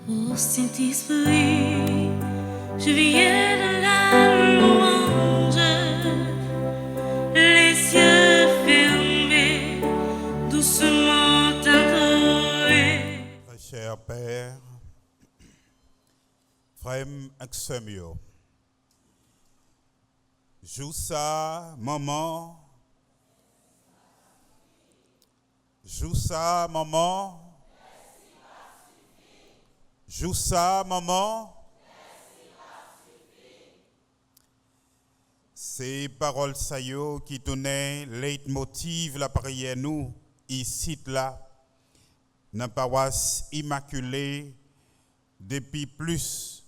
Ô Saint-Esprit, je viens de la louange, les yeux fermés, doucement adorés. Très cher Père, frère Axemio, joue ça, maman. Joue ça, maman. Joue ça, maman. Ces paroles saillots qui donnaient leitmotiv la prière nous, ici, là, dans la paroisse immaculée, depuis plus,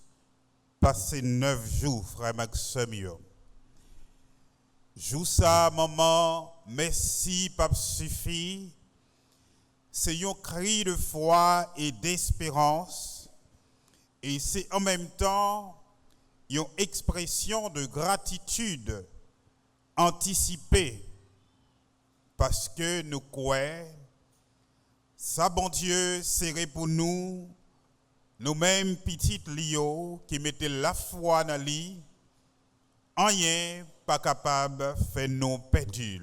passé 9 jours, frère Maximio. Joue ça, maman, merci, pape suffit. C'est un cri de foi et d'espérance, et c'est en même temps une expression de gratitude anticipée, parce que nous croyons, ça, bon Dieu, serait pour nous, nous-mêmes petites lios qui mettaient la foi dans lui, rien pas capable de faire nous perdus.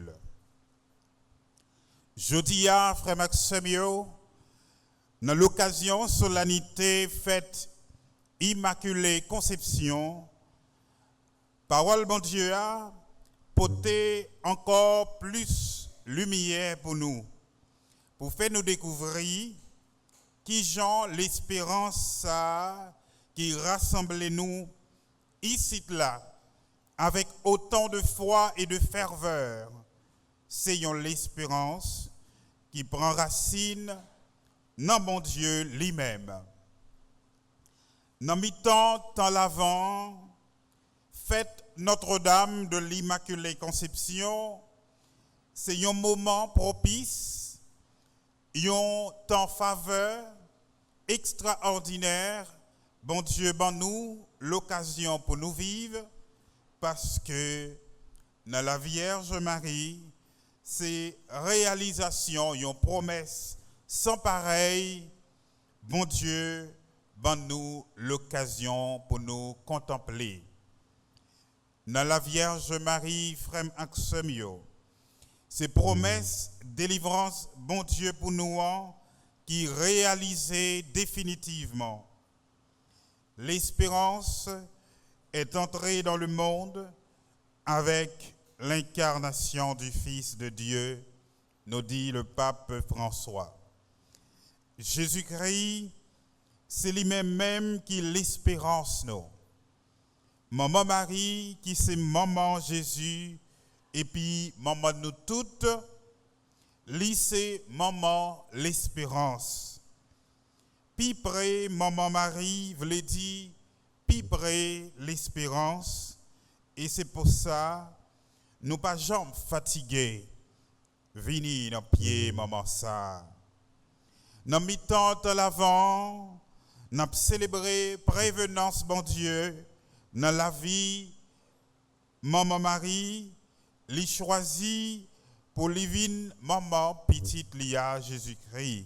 Jeudi, frère Maximio, dans l'occasion solennité fête Immaculée Conception, parole bon Dieu a porté encore plus lumière pour nous, pour faire nous découvrir qui Jean l'espérance qui rassemble nous ici là avec autant de foi et de ferveur. C'est l'espérance qui prend racine dans mon Dieu lui-même. Dans mi-temps, temps l'avant, fête Notre-Dame de l'Immaculée Conception, c'est un moment propice, un temps faveur extraordinaire. Bon Dieu, ben nous l'occasion pour nous vivre, parce que dans la Vierge Marie, c'est réalisation, une promesse sans pareil. Bon Dieu, ben nous l'occasion pour nous contempler. Dans la Vierge Marie, frère Axemio, c'est promesse, délivrance, bon Dieu pour nous, qui réalisait définitivement. L'espérance est entrée dans le monde avec l'incarnation du Fils de Dieu, nous dit le pape François. Jésus-Christ, c'est lui-même qui l'espérance nous. Maman Marie, qui c'est maman Jésus, et puis maman nous toutes, lui c'est maman l'espérance. Pi près maman Marie voulait dire pi près l'espérance, et c'est pour ça nous pas jamais fatigués. Vini dans pied maman ça. Dans mi-temps de l'avant, nous avons célébré prévenance, bon Dieu, dans la vie, maman Marie, lui choisit pour livin maman petite Lia Jésus-Christ.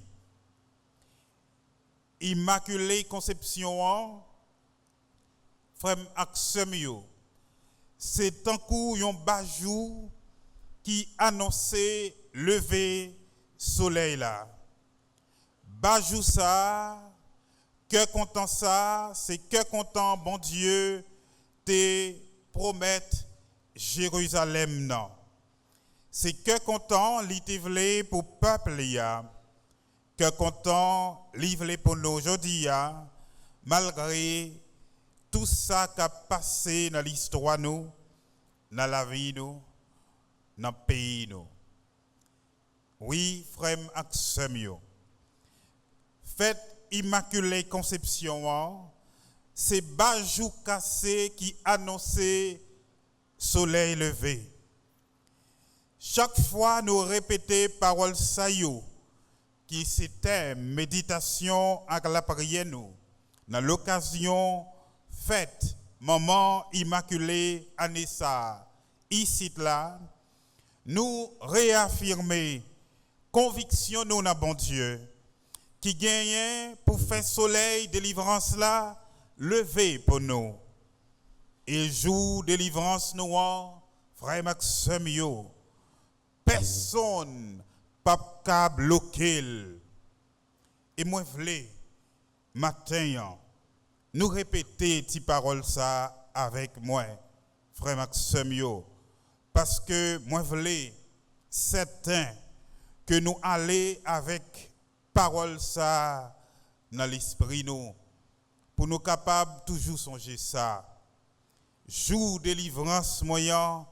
Immaculée Conception, frère Axemio, c'est un coup, un bajou qui annonçait lever soleil là. Bajou ça, que content ça, c'est que content, bon Dieu, te promettre Jérusalem non. C'est que content, li te vle pour peuple ya, que content, li vle pour nous aujourd'hui, malgré tout ça qui a passé dans l'histoire nous, dans la vie nous, dans le pays nous. Oui, frère Axemio, fête Immaculée Conception, c'est bajou cassé qui annonçait soleil levé. Chaque fois nous répétons parole saillot qui c'était méditation avec la prière nous. Dans l'occasion fête maman immaculée Anessa ici là, nous réaffirmer conviction nous na bon Dieu qui gagne pour faire soleil délivrance là, levé pour nous. Et jour délivrance nous, frère Maxime yo, personne pas qu'à bloquer. Et moi v'lais matin nous répéter ces paroles ça avec moi, frère Maxime yo, parce que moi v'lais certain que nous aller avec parole ça dans l'esprit nous pour nous capables toujours songer ça. Jour délivrance moyen,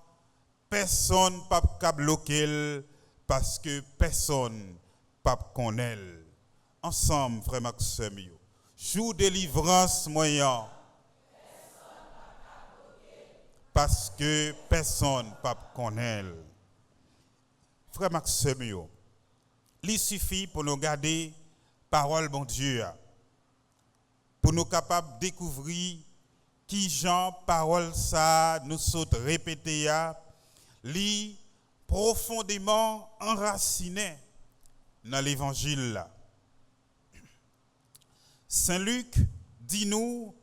personne pas qu'à bloquer parce que personne pas connaît. Ensemble, frère Maxime, jour délivrance moyen, parce que personne pas connaît. Frère Maxime, il suffit pour nous garder parole bon Dieu, pour nous capables de découvrir qui Jean parole ça nous saute répéter li profondément enraciné dans l'évangile. Saint Luc dit nous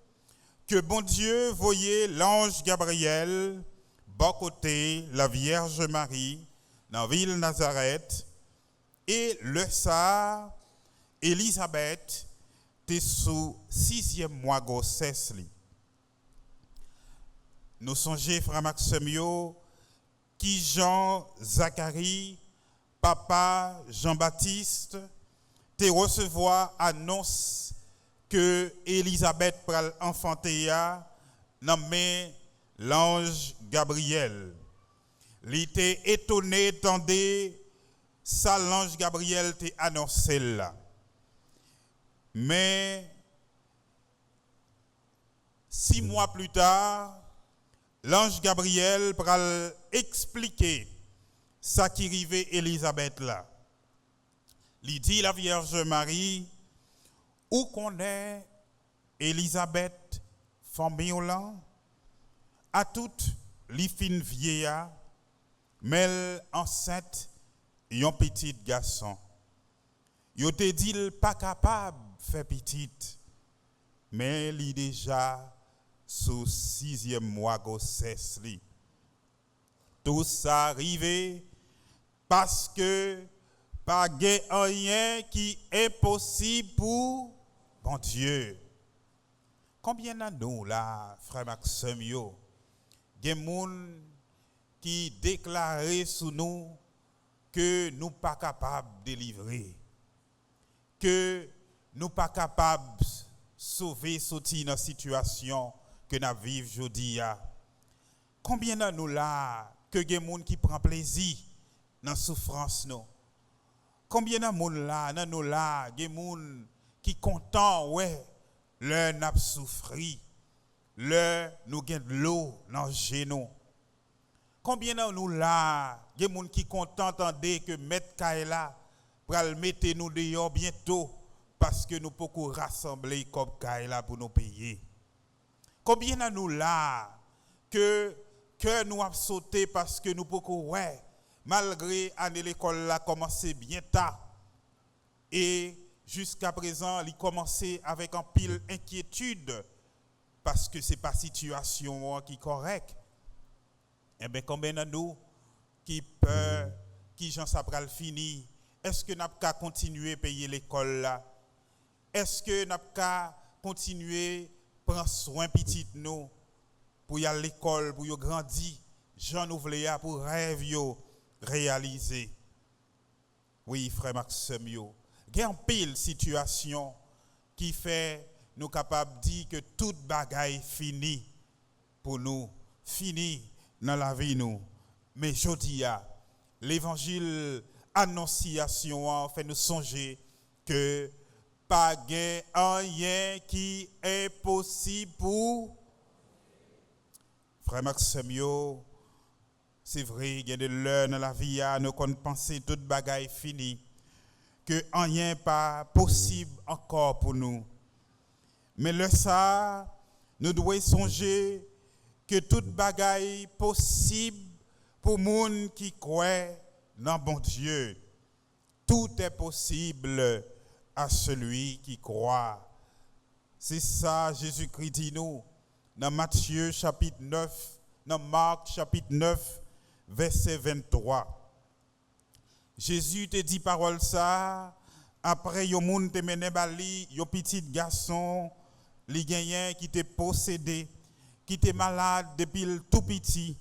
que bon Dieu voyait l'ange Gabriel bas côté la Vierge Marie dans la ville Nazareth et le ça Élisabeth était sous 6e mois grossesse. Nous songeons, frère Maxime, qui Jean Zacharie, papa Jean-Baptiste, te recevoir annonce que Élisabeth pral enfanter nommé l'ange Gabriel. Il était étonné tandis ça l'ange Gabriel t'a annoncé là. Mais 6 mois plus tard, l'ange Gabriel pral expliquer ça qui arrivait Élisabeth là. Il dit la Vierge Marie, où connaît Élisabeth famille là, à toute li fin vieilla, mais enceinte un petit garçon. Yo te dit pas capable faire petite, mais il déjà sous 6e mois grossesse li. Tout ça arrivé parce que pas rien qui est possible pour bon Dieu. Combien de nous là, frère Maxime yo, gen moun qui déclaré sous nous que nous pas capables de délivrer, que nous pas capables de sauver sortir dans situation que nous vivons aujourd'hui. Combien de nous là que gen moun qui prend plaisir dans souffrance nous? Combien de moun là, dans nous là, gen moun qui content ouais, le n'a souffri, le nous gen de l'eau dans genou. Combien de nous là, des gens qui sont contents que Maître Kaila pral mettre nous dehors bientôt parce que nous pouvons rassembler comme Kaila pour nous payer. Combien de nous là que nous avons sauté parce que nous pouvons ouais malgré année l'école là commencé bien tard et jusqu'à présent il commencé avec un pile inquiétude parce que c'est pas situation qui est correcte. Eh bien, combien de nous qui peur, qui j'en sapral fini, est-ce que nous avons continuer à payer l'école là? Est-ce que nous avons continuer à prendre soin petit nous pour y aller à l'école, pour y grandir, j'en ouvre pour rêve yo réaliser? Oui, frère Maxime yo, il y a une pile situation qui fait nous capables de dire que toute bagaille fini pour nous, fini dans la vie nous. Mais je dis l'évangile annonciation fait nous songer que pas rien qui est possible pour frère Maxime, c'est vrai, il y a de l'heure dans la vie, nous qu'on penser toute bagaille finie, que rien pas possible encore pour nous. Mais le ça, nous devons songer que toute bagaille possible pour moun qui croit dans bon Dieu. Tout est possible à celui qui croit. C'est ça, Jésus-Christ dit nous, dans Matthieu chapitre 9, dans Marc chapitre 9, verset 23. Jésus te dit parole ça, après yon moun te mené bali, yon petit garçon, li genyen qui te possédé, qui te malade depuis le tout petit,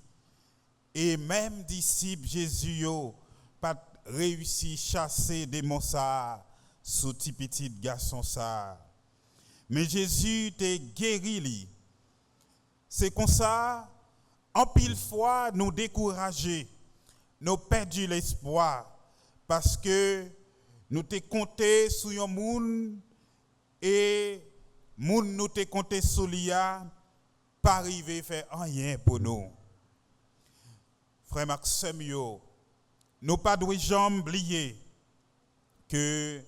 et même disciple Jésus yo pas réussi chasser démon ça sous petit garçon ça. Mais Jésus te guéri li. C'est comme ça, en pile fois nous décourager, nous perdu l'espoir parce que nous te compté sur yon moun et moun nous te compté sur l'ia pas arriver faire rien pour nous. Frère Maxime yo, nous pas doit jamais oublier que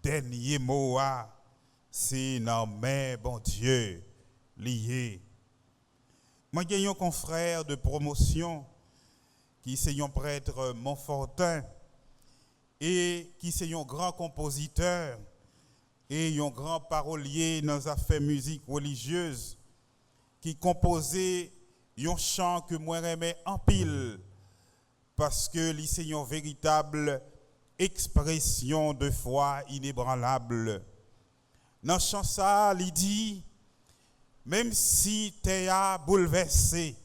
dernier mot c'est dans main bon Dieu lié. Moi j'ai un confrère de promotion qui c'est un prêtre Montfortin et qui c'est un grand compositeur et un grand parolier dans les affaires musique religieuse qui composait un chant que moi j'aimais en pile parce que c'est une véritable expression de foi inébranlable. Dans ce chant ça, il dit même si t'es bouleversé,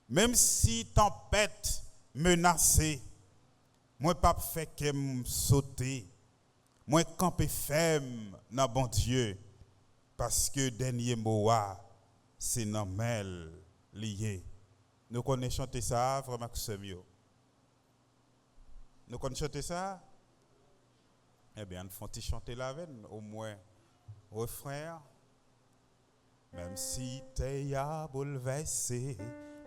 même si tempête menacée, moi pas fait que me sauter, moi camper ferme dans bon Dieu parce que dernier mot c'est dans mêle lié. Nous connaissons chanter ça, frère Maxime. Nous connaissons chanter ça? Eh bien, nous faisons chanter la veine, au moins, refrain. Même si t'es bouleversé,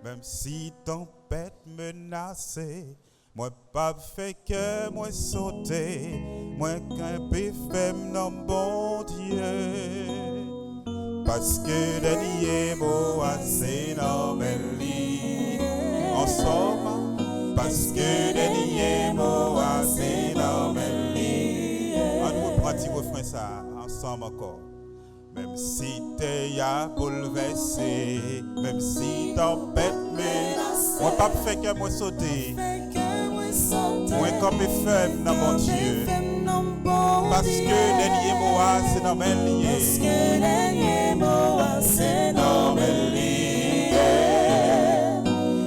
même si tempête menacée, moi pas fait que moi sauter, moi qu'un peu femme dans bon Dieu. Parce que dernier mot c'est normal ensemble. Parce que dernier mot c'est normal. On nous pratique refrain ça ensemble encore. Même si t'es bouleversé, même si tempête menace, moi pas fait que moi sauter, moi comme ferme dans mon Dieu. Parce que dernier mot c'est normal lié. Parce que dernier mot c'est normal lié.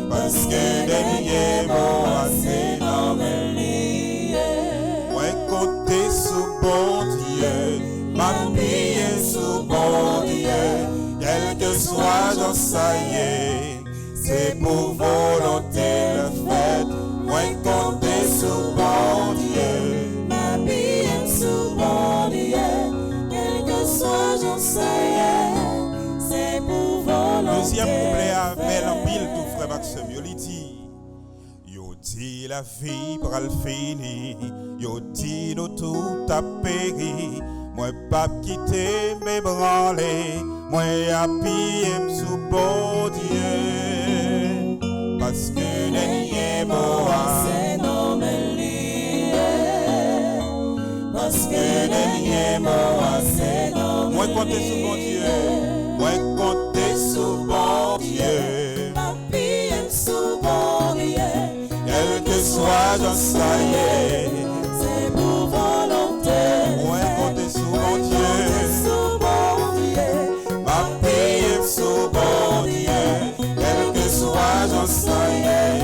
Parce que dernier mot c'est normal lié. Moi compter sous bon Dieu, m'appuyer sous bon Dieu, quel que soit j'en ça y est, c'est pour volonté le fait. Moi compter sous bon Dieu, m'appuyer sous bon Dieu, quel que soit j'en ça y est, c'est pour volonté. Deuxième couplet avec l'empile tout frère Maxime, il dit. Yo dit la vie pour le finir, yo dit nous tout a péri. Moi pas quitter mes branlés, moi appuyer sous bon Dieu. Parce que dernier mot c'est normal lié. Parce que dernier mot c'est normal. Moi compter sous bon Dieu, moi compter sous bon Dieu. Appuyer sous bon Dieu, quel que soit j'en ça y est, c'est pour volonté. Moi compter sous bon Dieu, m'appuyer sous bon Dieu, quel que soit j'en ça y est,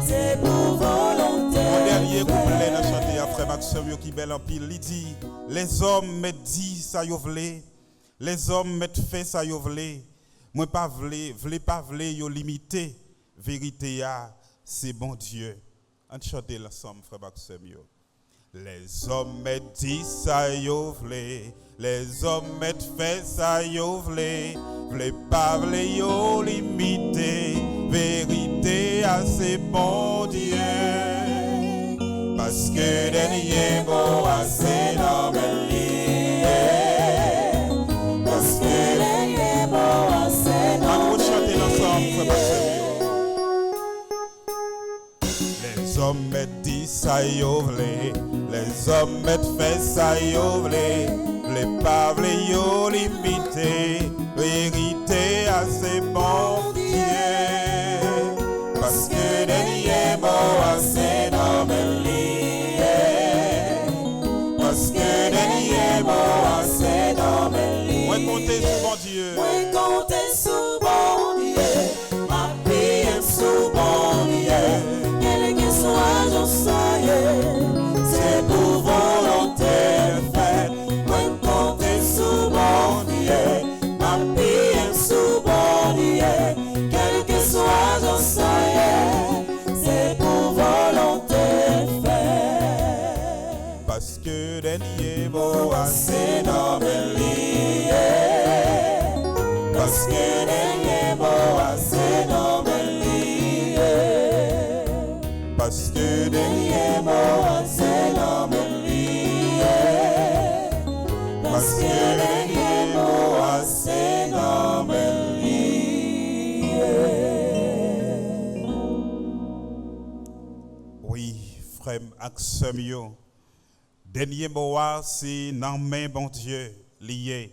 c'est pour volonté. Mon dernier couplet n'a chanté après Maxime qui belle en pile, il dit les hommes me disent ça yo vle, les hommes me fait ça yo vle, moi pas vle pas vle yo limité, vérité ya c'est bon Dieu. On chante l'ensemble frère Maxime yo. Les hommes me disent ça yo vle, les hommes me fait ça yo vle pas vle yo limité, vérité à c'est bon Dieu. Parce que dernier mot c'est normal lié. Parce que dernier mot c'est normal. On va chanter l'ensemble frère Maxime. Les hommes me disent ça yo vle, les hommes mettent fait ça yo vle pas vle yo limiter vérité à ces bon Dieu parce que dernier mot à ces noms liés parce que dernier mot à ces noms liés moi compter sur bon Dieu moi compter sur bon Dieu ma vie sur bon Dieu quel que soit j'en sais c'est pour volonté faite moi compter sur bon Dieu ma vie sur bon Dieu quel que soit j'en sais c'est pour volonté faite parce que dernier mot à ces non me lié parce que dernier mot à ces non me lié parce que dernier mot à ces non me lié parce que dernier mot à ces non me lié. oui frère Axemio dernier mot c'est dans main bon Dieu lié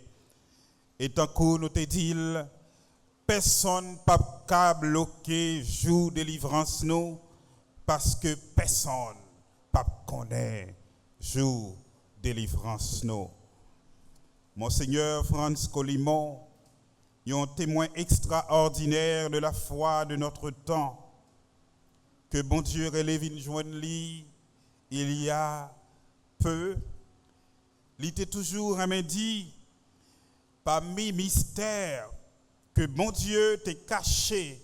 et tant que nous te dit personne pas qu'à bloquer jour délivrance nous parce que personne pas connaît jour délivrance nous Monseigneur Franz Colimon un témoin extraordinaire de la foi de notre temps que bon Dieu relève une joine li il y a peu il était toujours dit parmi mystères que bon Dieu t'a caché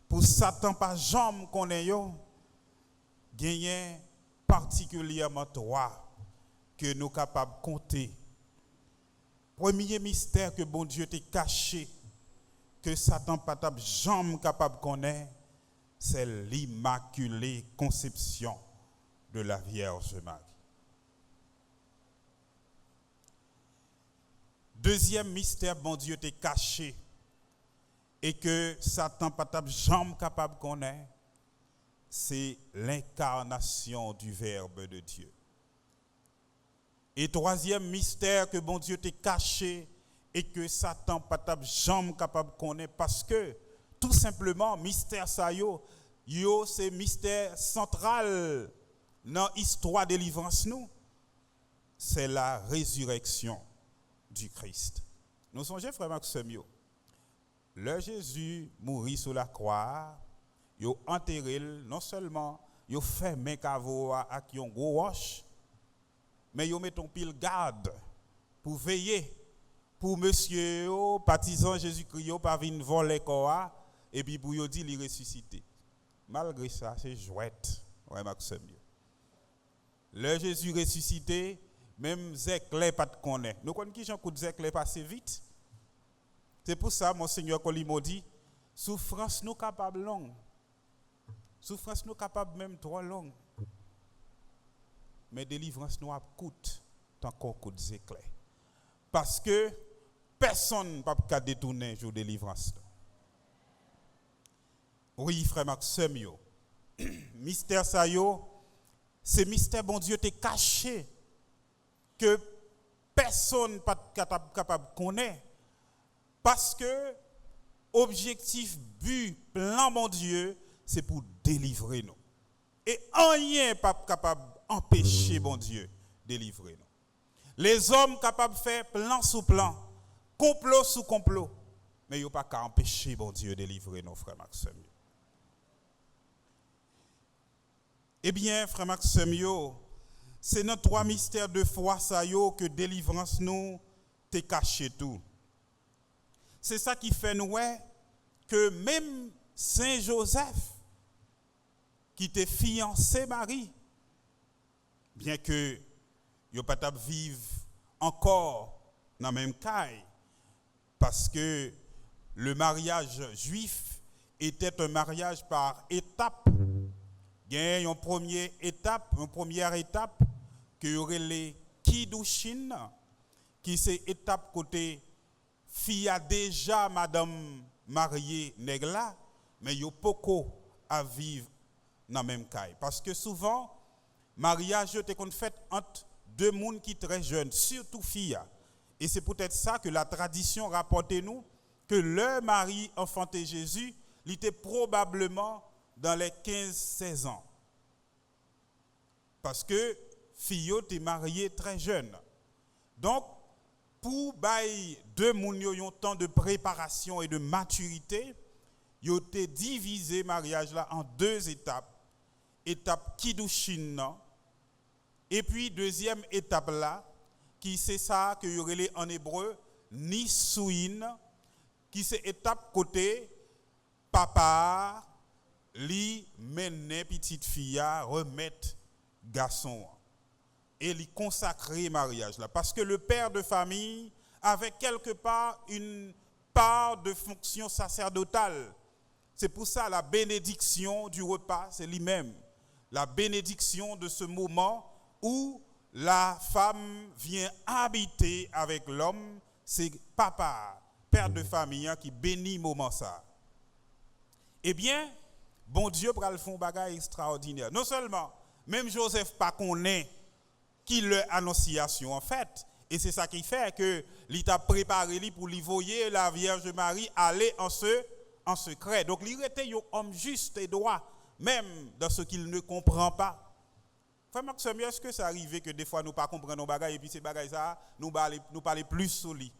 pour Satan pas jamais connaît yo gagné particulièrement toi que nous capables compter premier mystère que bon Dieu t'a caché que Satan pas jamais capable connaître c'est l'immaculée conception de la Vierge Marie. Deuxième mystère, bon Dieu t'est caché et que Satan pas jamais capable de connaître, c'est l'incarnation du Verbe de Dieu. Et troisième mystère que bon Dieu t'est caché et que Satan pas jamais capable de connaître parce que tout simplement mystère ça yo c'est mystère central dans l'histoire de délivrance nous, c'est la résurrection du Christ. Nous songez frère Maxime, le Jésus mourit sur la croix, yo enterré non seulement yo fermé cavo avec un gros roche, mais yo met un pile garde pour veiller pour monsieur partisan Jésus-Christ pas venir voler corps et puis pour yo dit il ressuscité. Malgré ça, c'est jouette, ouais Maxime. Le Jésus ressuscité, même Zéclé pas de connaître. Nous connaissons qui Jean coup de Zéclé passer vite. C'est pour ça Monseigneur Colimo dit souffrance nous capable longue. Souffrance nous capable même trop longue. Mais délivrance nous a coûte tant qu'on coûte Zéclé. Parce que personne ne peut détourner jour délivrance. Oui, frère Maxime, mystère ça yo, c'est mystère bon Dieu t'est caché que personne pas capable de connaître parce que objectif but plan bon Dieu c'est pour délivrer nous. Et rien pas capable d'empêcher bon Dieu délivrer nous. Les hommes capables de faire plan sous plan, complot sous complot, mais ils pas qu'à empêcher bon Dieu délivrer nos frères Maxime. Eh bien, frère Maxime, c'est dans trois mystères de foi ça que délivrance nous t'est caché tout. C'est ça qui fait nous que même Saint Joseph qui était fiancé Marie, bien que yo pas t'a vivre encore dans même caille parce que le mariage juif était un mariage par étapes. Il y a une première étape que y aurait les Kiddushin, qui c'est étape côté fille a déjà madame mariée nègla, mais yo poko à vivre dans même caille parce que souvent mariage était qu'on fait entre deux mondes qui très jeunes, surtout filles. Et c'est peut-être ça que la tradition rapporte nous, que leur mari enfanté Jésus, il était probablement dans les 15-16 ans. Parce que Fillot est marié très jeune. Donc, pour bailler deux moun yo yon temps de préparation et de maturité, yo te divisé mariage là en deux étapes. Étape Kiddushin, et puis deuxième étape là, qui c'est ça que yo relé en hébreu Nisuin, qui c'est étape côté papa li mène petite fille remettre garçon et lui consacrer mariage là, parce que le père de famille avait quelque part une part de fonction sacerdotale. C'est pour ça la bénédiction du repas, c'est lui-même la bénédiction de ce moment où la femme vient habiter avec l'homme. C'est papa, père de famille, qui bénit moment ça. Eh bien, bon Dieu pral le fond bagay extraordinaire. Non seulement, même Joseph pas connaît qui leur annonciation en fait, et c'est ça qui fait que il a préparé lui pour lui voyer la Vierge Marie aller en secret. Donc il était un homme juste et droit, même dans ce qu'il ne comprend pas. Frère Maxime, est-ce que ça arrive que des fois nous pas comprendre nos bagages et puis ces bagages ça nous parler plus sur lui?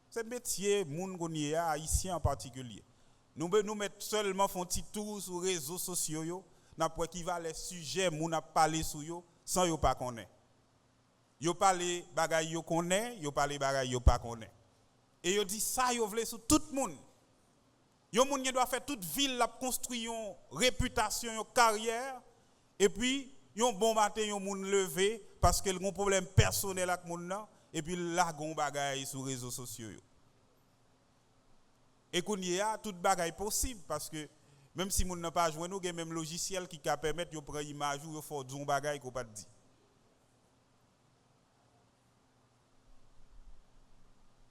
C'est métier moun gonye haïtien en particulier. Nous mettre seulement font petit tour sur les réseaux sociaux yo, n'a pour qui va les sujets moun a parler sur yo sans yo pas connaître. Yo parler bagaille yo connaît, yo parler bagaille yo pas connaît. Et yo dit ça yo vle sur tout le monde. Yo moun doit faire toute ville la construire une réputation, une carrière et puis yon bon matin yon moun levé parce qu'elle a un problème personnel avec moun nan et puis la gon bagaille sur les réseaux sociaux. Et qu'on y a toute bagaille possible parce que même si moun n'a pas joué nous, il y a même logiciel qui peut permettre de prendre image ou de faire des bagaille qu'on pas dit.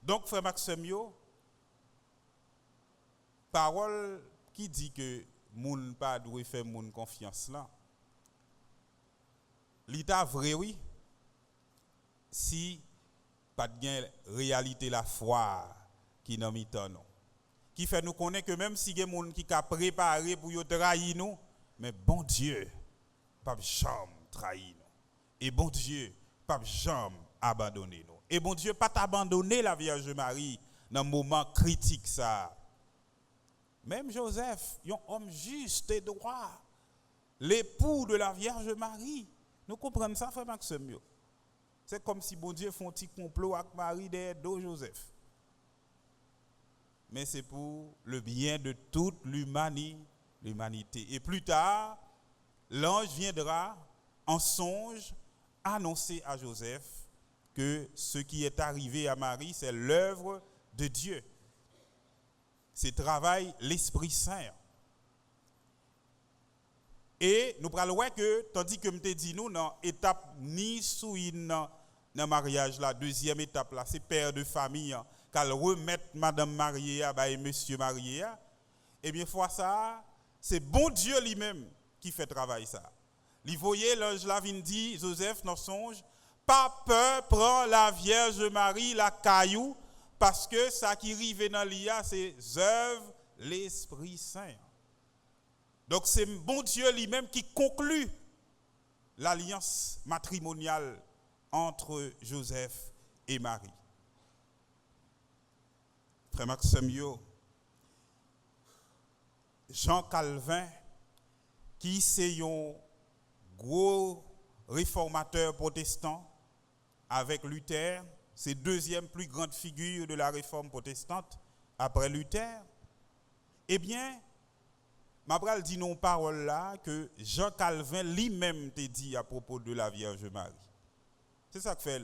Donc frère Maxime yo, parole qui dit que moun pas doit faire moun confiance là. L'état vrai oui. Si pas de réalité la foi qui n'a mis temps non. Qui fait nous connaître que même si il y a des gens qui a préparé pour yo trahir nous, mais bon Dieu pas jamais trahir nous. Et bon Dieu pas jamais abandonner nous. Et bon Dieu pas t'abandonner la Vierge Marie dans moment critique ça. Même Joseph, un homme juste et droit, l'époux de la Vierge Marie. Nous comprenons ça, frère Maxime. C'est comme si bon Dieu font un petit complot avec Marie derrière Joseph. Mais c'est pour le bien de toute l'humanité. Et plus tard, l'ange viendra en songe annoncer à Joseph que ce qui est arrivé à Marie, c'est l'œuvre de Dieu. C'est travail l'Esprit Saint. Et nous parlons que, tandis que je te dis, nous, dans l'étape ni sous dans le mariage, la deuxième étape, là, c'est père de famille, qu'elle remette madame mariée et monsieur marié, eh bien, fois ça, c'est bon Dieu lui-même qui fait travail ça. Vous voyez, l'ange là vient dit, Joseph, dans songe, pas peur, prends la Vierge Marie, la caillou, parce que ça qui arrive dans l'IA, c'est œuvre l'Esprit Saint. Donc c'est bon Dieu lui-même qui conclut l'alliance matrimoniale entre Joseph et Marie. Frère Maxime yo, Jean Calvin, qui c'est un gros réformateur protestant avec Luther, c'est deuxième plus grande figure de la réforme protestante après Luther. Eh bien, Mabral dit non parole là que Jean Calvin lui-même te dit à propos de la Vierge Marie. C'est ça que fait.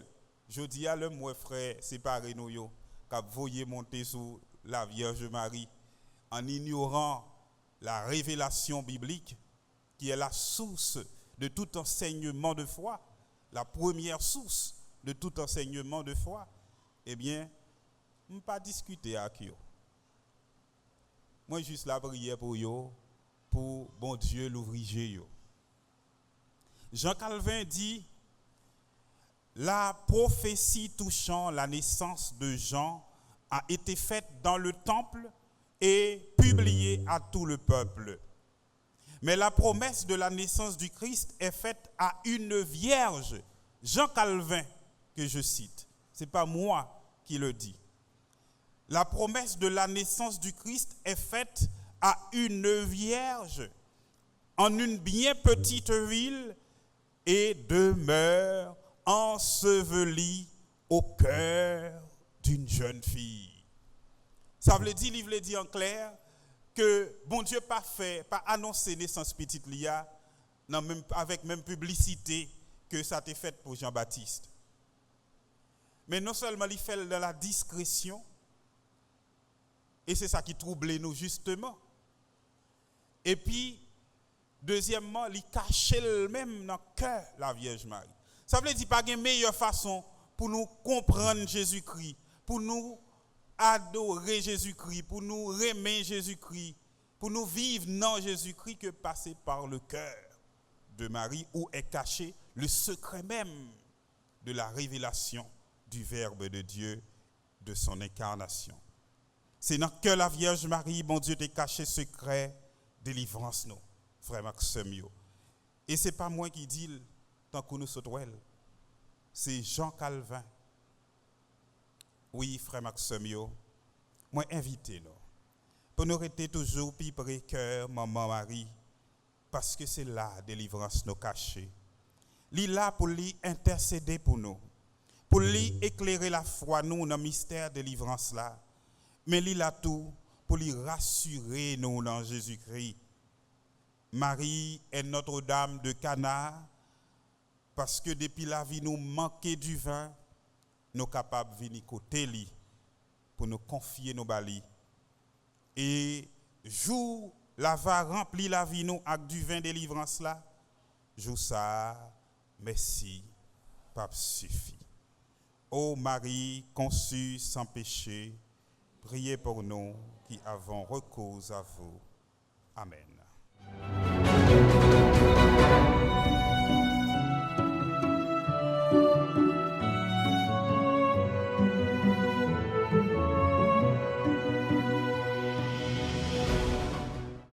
Je dis à l'homme, mon frère, séparé nous yo, qu'a voyé monter sur la Vierge Marie en ignorant la révélation biblique qui est la source de tout enseignement de foi, la première source de tout enseignement de foi. Eh bien, je ne pas discuter avec eux. Moi, juste la prière pour eux, pour bon Dieu l'ouvrir. Jean Calvin dit, la prophétie touchant la naissance de Jean a été faite dans le temple et publiée à tout le peuple. Mais la promesse de la naissance du Christ est faite à une vierge. Jean Calvin, que je cite, ce n'est pas moi qui le dis. La promesse de la naissance du Christ est faite à une vierge en une bien petite ville et demeure ensevelie au cœur d'une jeune fille. Ça veut dire, il veut dire en clair, que bon Dieu pas annoncé naissance petite Lia avec même publicité que ça a été fait pour Jean-Baptiste. Mais non seulement il fait dans la discrétion, et c'est ça qui trouble nous justement. Et puis, deuxièmement, il cache même dans le cœur la Vierge Marie. Ça veut dire pas une meilleure façon pour nous comprendre Jésus-Christ, pour nous adorer Jésus-Christ, pour nous aimer Jésus-Christ, pour nous vivre dans Jésus-Christ que passer par le cœur de Marie où est caché le secret même de la révélation du Verbe de Dieu, de son incarnation. C'est dans que la Vierge Marie, bon Dieu, t'a caché secret, délivrance nous, frère Maxime. Et ce n'est pas moi qui dis tant que nous sommes, c'est Jean Calvin. Oui, frère Maxime, moi invitez nous. Pour nous rester toujours plus près cœur, maman Marie, parce que c'est là délivrance nous cachée. Li là pour lui intercéder pour nous, pour lui éclairer la foi nous dans le mystère de délivrance là. Mais li là tout pour lui rassurer nous dans Jésus-Christ. Marie est Notre-Dame de Cana parce que depuis la vie nous manquait du vin, nous sommes capables de venir côté lui pour nous confier nos balis. Et jour la va remplir la vie nous avec du vin de délivrance là, jour ça, merci, pape suffit. Ô Marie conçue sans péché, priez pour nous qui avons recours à vous. Amen.